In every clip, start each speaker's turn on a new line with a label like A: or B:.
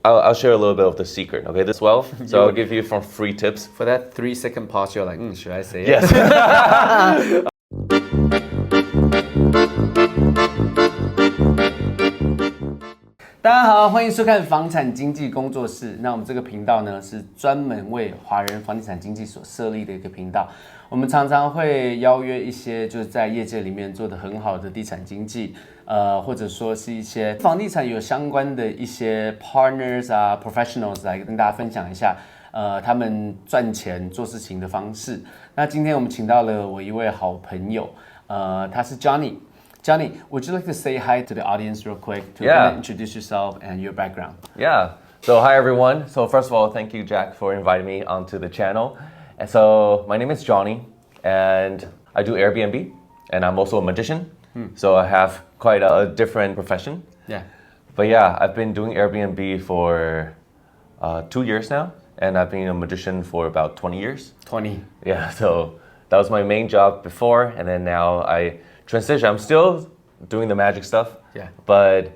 A: I'll share a little bit of the secret, okay, as well. So I'll give you some free tips.
B: For that 3-second pause, you're like, should I say it?
A: Yes.
B: 大家好，欢迎收看房产经纪工作室。那我们这个频道呢，是专门为华人房地产经纪所设立的一个频道。我们常常会邀约一些就是在业界里面做得很好的地产经纪，或者说是一些房地产有相关的一些 partners 啊 professionals 来跟大家分享一下，他们赚钱做事情的方式。那今天我们请到了我一位好朋友，他是 Johnny, would you like to say hi to the audience real quick to introduce yourself and your background?
A: Yeah. So hi everyone. So first of all, thank you, Jack, for inviting me onto the channel. And so my name is Johnny, and I do Airbnb, and I'm also a magician. So I have quite a different profession.
B: Yeah.
A: But yeah, I've been doing Airbnb for 2 years now, and I've been a magician for about 20 years.
B: 20.
A: Yeah. So that was my main job before, and then now I transition. I'm still doing the magic stuff.
B: Yeah.
A: But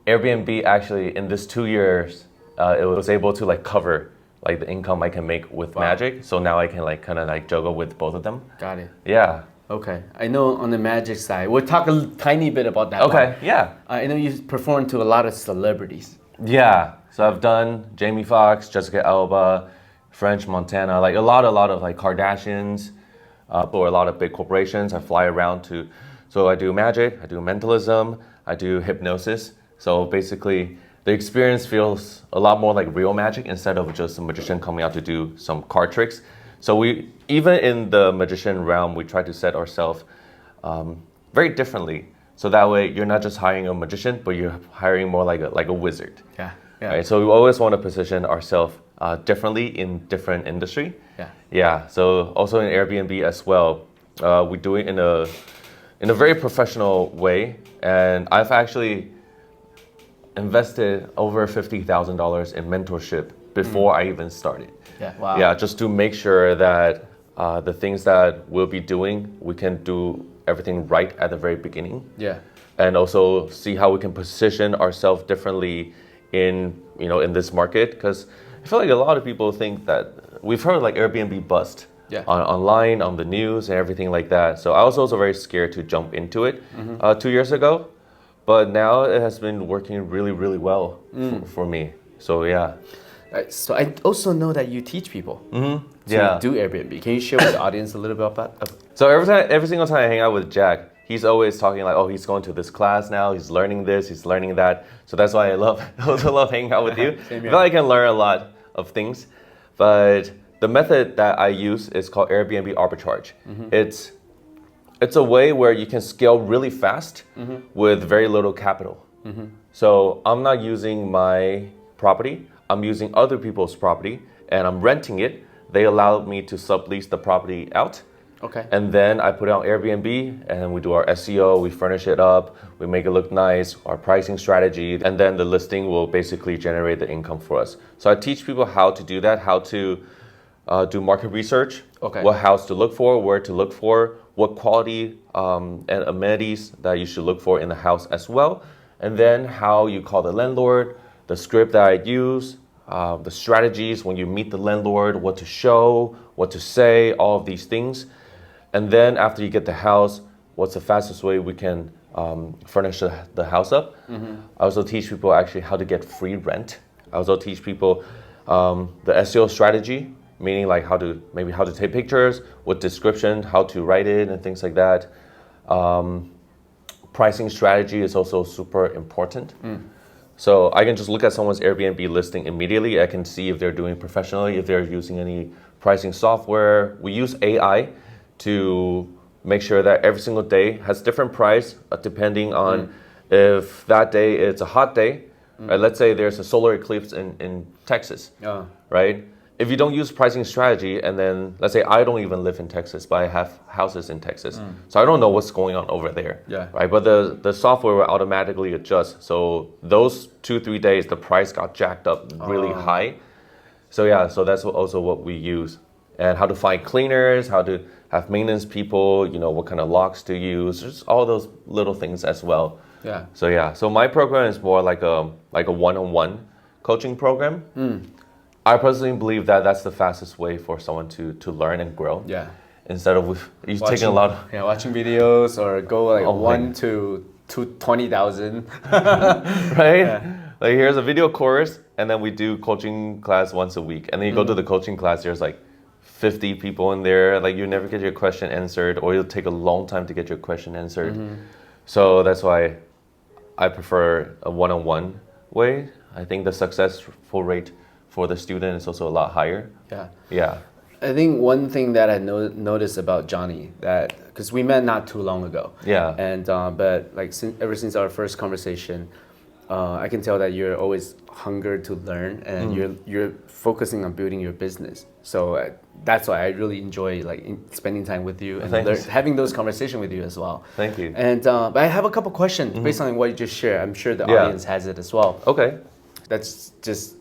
A: Airbnb actually in this 2 years, it was able to like cover like the income I can make with magic. So now I can like kind of like juggle with both of them.
B: Got it.
A: Yeah.
B: Okay. I know on the magic side, we'll talk a tiny bit about that.
A: Okay. Yeah.
B: I know you perform to a lot of celebrities.
A: Yeah. So I've done Jamie Foxx, Jessica Alba, French Montana, like a lot of like Kardashians, or a lot of big corporations. I fly around to, so I do magic, I do mentalism, I do hypnosis. So basically the experience feels a lot more like real magic instead of just a magician coming out to do some card tricks. So we, even in the magician realm, we try to set ourselves very differently. So that way you're not just hiring a magician, but you're hiring more like a wizard.
B: Yeah.
A: Right? So we always want to position ourselves differently in different industry. Yeah. So also in Airbnb as well, we do it in a very professional way, and I've actually invested over $50,000 in mentorship before I even started.
B: Yeah. Wow.
A: Yeah, just to make sure that the things that we'll be doing, we can do everything right at the very beginning.
B: Yeah.
A: And also see how we can position ourselves differently in this market, because I feel like a lot of people think that we've heard like Airbnb bust online, on the news and everything like that. So I was also very scared to jump into it 2 years ago, but now it has been working really, really well for me. So yeah.
B: So I also know that you teach people to do Airbnb. Can you share with the audience a little bit about that?
A: So every single time I hang out with Jack, he's always talking like, oh, he's going to this class now, he's learning this, he's learning that. So that's why I also love hanging out with you. I feel like I can learn a lot of things. But the method that I use is called Airbnb Arbitrage. It's a way where you can scale really fast with very little capital. So I'm not using my property, I'm using other people's property, and I'm renting it. They allow me to sublease the property out.
B: Okay.
A: And then I put it on Airbnb, and we do our SEO, we furnish it up, we make it look nice, our pricing strategy, and then the listing will basically generate the income for us. So I teach people how to do that, how to do market research, what house to look for, where to look for, what quality and amenities that you should look for in the house as well, and then how you call the landlord, the script that I use, the strategies when you meet the landlord, what to show, what to say, all of these things. And then after you get the house, what's the fastest way we can furnish the house up? I also teach people actually how to get free rent. I also teach people the SEO strategy, meaning like how to take pictures, what description, how to write it, and things like that. Pricing strategy is also super important. So I can just look at someone's Airbnb listing immediately. I can see if they're doing it professionally, if they're using any pricing software. We use AI to make sure that every single day has different price depending on if that day it's a hot day. Right? Let's say there's a solar eclipse in Texas, right? If you don't use pricing strategy, and then let's say I don't even live in Texas, but I have houses in Texas, so I don't know what's going on over there, right? But the software will automatically adjust. So those 2-3 days, the price got jacked up really high. So yeah, so that's also what we use, and how to find cleaners, how to have maintenance people, what kind of locks to use, just all those little things as well.
B: Yeah.
A: So my program is more like a one-on-one coaching program. I personally believe that that's the fastest way for someone to learn and grow.
B: Yeah.
A: Instead of you taking a lot of
B: watching videos or go like 1 to 20,000.
A: right?
B: Yeah.
A: Like here's a video course, and then we do coaching class once a week. And then you go to the coaching class, there's like 50 people in there. Like you never get your question answered, or it'll take a long time to get your question answered. So that's why I prefer a one-on-one way. I think the successful rate for the student is also a lot higher. Yeah.
B: I think one thing that I noticed about Johnny, that because we met not too long ago.
A: Yeah.
B: And but like ever since our first conversation, I can tell that you're always hunger to learn, and you're focusing on building your business. So that's why I really enjoy like spending time with you and having those conversations with you as well.
A: Thank you.
B: And but I have a couple questions based on what you just shared. I'm sure the audience has it as well.
A: Okay.
B: That's just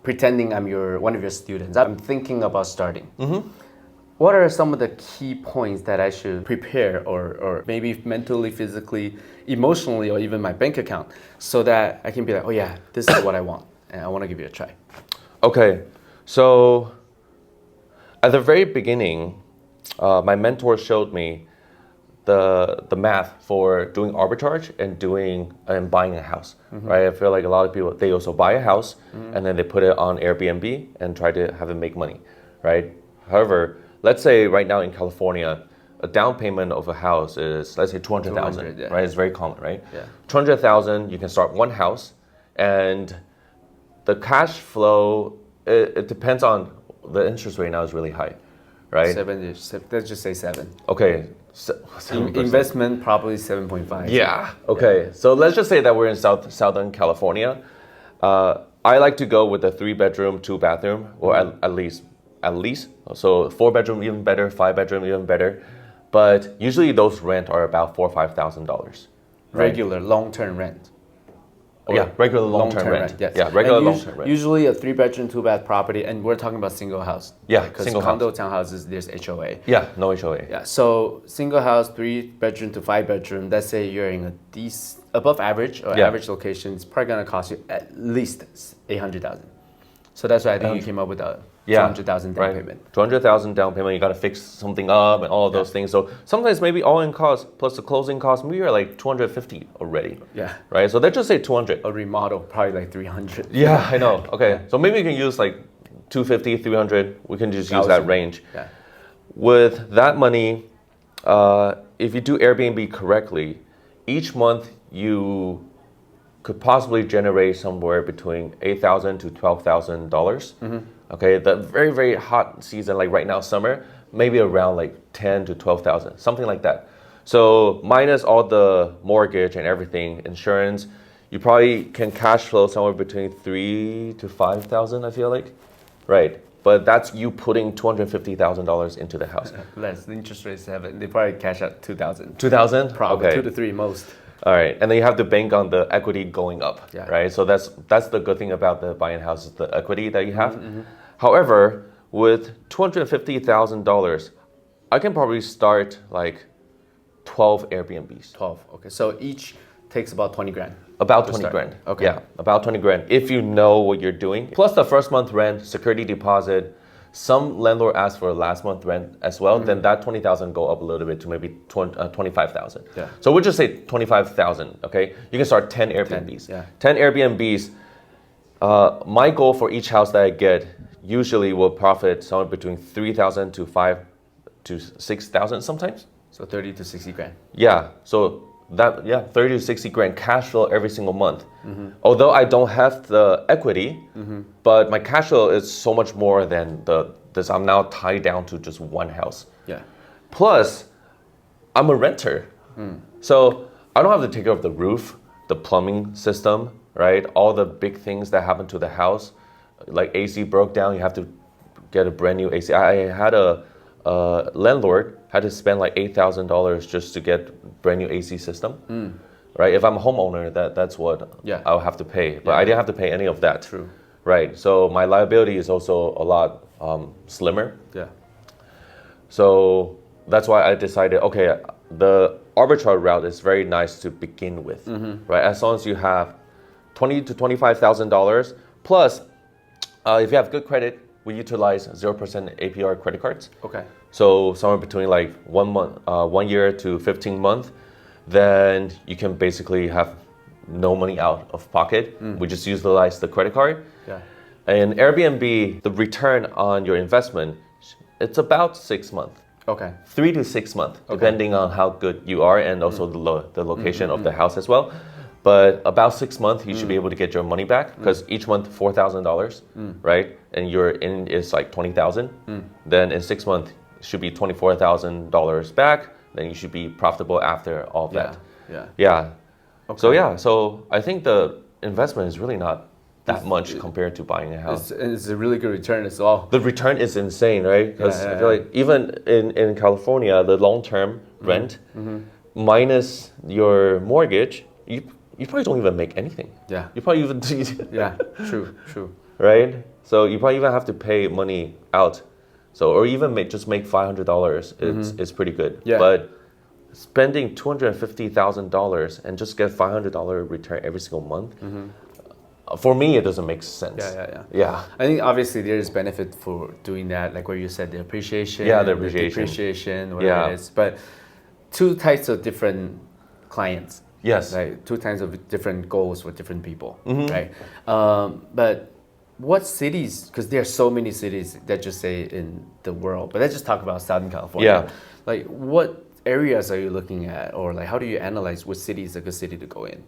B: pretending I'm one of your students. I'm thinking about starting. What are some of the key points that I should prepare, or maybe mentally, physically, emotionally, or even my bank account, so that I can be like, oh yeah, this is what I want, and I want to give it a try?
A: Okay, so at the very beginning, my mentor showed me the math for doing arbitrage and buying a house, right? I feel like a lot of people, they also buy a house and then they put it on Airbnb and try to have it make money, right? However, let's say right now in California, a down payment of a house is, let's say 200,000, right? It's very common, right? 200,000, you can start one house, and the cash flow, it depends on the interest rate now is really high, right?
B: Let's just say 7.
A: Okay.
B: Investment probably 7.5.
A: Yeah. Okay. So let's just say that we're in Southern California. I like to go with a 3-bedroom, 2-bathroom, or at least. So 4-bedroom even better, 5-bedroom even better. But usually those rent are about $4,000 or $5,000. Right?
B: Regular long-term rent.
A: Regular long-term rent.
B: Yes.
A: Yeah, regular long-term rent.
B: Usually a 3-bedroom, 2-bath property, and we're talking about single house.
A: Yeah,
B: because
A: single
B: condo
A: house.
B: townhouses, there's HOA.
A: Yeah, no HOA.
B: Yeah, so single house, 3-bedroom to 5-bedroom. Let's say you're in a above average or average location. It's probably gonna cost you at least $800,000. So that's why I think you came up with a $200,000 down payment.
A: $200,000 down payment. You got to fix something up and all of those things. So sometimes maybe all-in cost plus the closing cost, maybe you're like $250 already.
B: Yeah.
A: Right. So let's just say 200.
B: A remodel probably like 300.
A: Yeah, I know. Okay. So maybe you can use like 250, 300. We can just use that range.
B: Yeah.
A: With that money, if you do Airbnb correctly, each month you could possibly generate somewhere between $8,000 to $12,000. Okay, the very, very hot season, like right now, summer, maybe around like 10 to 12,000, something like that. So minus all the mortgage and everything, insurance, you probably can cash flow somewhere between 3 to 5,000, I feel like. Right. But that's you putting $250,000 into the house.
B: Less. The interest rate is 7. They probably cash out 2,000.
A: 2,000?
B: Probably
A: okay.
B: 2 to 3 most.
A: All right, and then you have to bank on the equity going up,
B: Yeah.
A: right? So that's the good thing about the buying house is the equity that you have. However, with $250,000, I can probably start like 12 Airbnbs.
B: 12. Okay, so each takes about 20 grand.
A: About 20 grand.
B: Okay.
A: Yeah, about 20 grand if you know what you're doing. Plus the first month rent, security deposit. Some landlord asks for a last month rent as well. Then that 20,000 go up a little bit to maybe 25,000.
B: Yeah.
A: So we'll just say 25,000. Okay. You can start 10 Airbnbs.
B: 10
A: Airbnbs. My goal for each house that I get usually will profit somewhere between 3,000 to 5 to 6,000 sometimes.
B: So 30 to 60 grand.
A: Yeah. So 30 to 60 grand cash flow every single month. Although I don't have the equity, but my cash flow is so much more than this. I'm now tied down to just one house.
B: Yeah.
A: Plus, I'm a renter. So I don't have to take care of the roof, the plumbing system, right? All the big things that happen to the house. Like AC broke down, you have to get a brand new AC. I had a landlord had to spend like $8,000 just to get brand new AC system, right? If I'm a homeowner, that's what I'll have to pay. But I didn't have to pay any of that.
B: True.
A: Right. So my liability is also a lot slimmer.
B: Yeah.
A: So that's why I decided, okay, the arbitrage route is very nice to begin with, right? As long as you have $20,000 to $25,000 Plus, if you have good credit, we utilize 0% APR credit cards.
B: Okay.
A: So somewhere between like 1 year to 15 months, then you can basically have no money out of pocket. We just utilize the credit card.
B: Yeah.
A: And Airbnb, the return on your investment, it's about 6 months.
B: Okay.
A: 3 to 6 months, depending on how good you are and also the location of the house as well. But about 6 months, you should be able to get your money back because each month $4,000, right? And your in is like $20,000. Then in 6 months, it should be $24,000 back. Then you should be profitable after all of that. Yeah. Okay. So I think the investment is really not that much compared to buying a house.
B: It's a really good return as well.
A: The return is insane, right? Because I feel like even in California, the long-term rent minus your mortgage, you probably don't even make anything.
B: Yeah.
A: You probably even
B: True.
A: Right? So you probably even have to pay money out. So or even just make $500. It's pretty good.
B: Yeah.
A: But spending $250,000 and just get $500 return every single month. For me, it doesn't make sense. Yeah.
B: I think obviously there is benefit for doing that, like where you said the appreciation.
A: Yeah, the
B: depreciation, whatever it is. But two types of different clients.
A: Yes.
B: Right. Two types of different goals for different people. Right. But what cities? Because there are so many cities that just say in the world. But let's just talk about Southern California.
A: Yeah.
B: Like what areas are you looking at, or like how do you analyze which city is a good city to go in?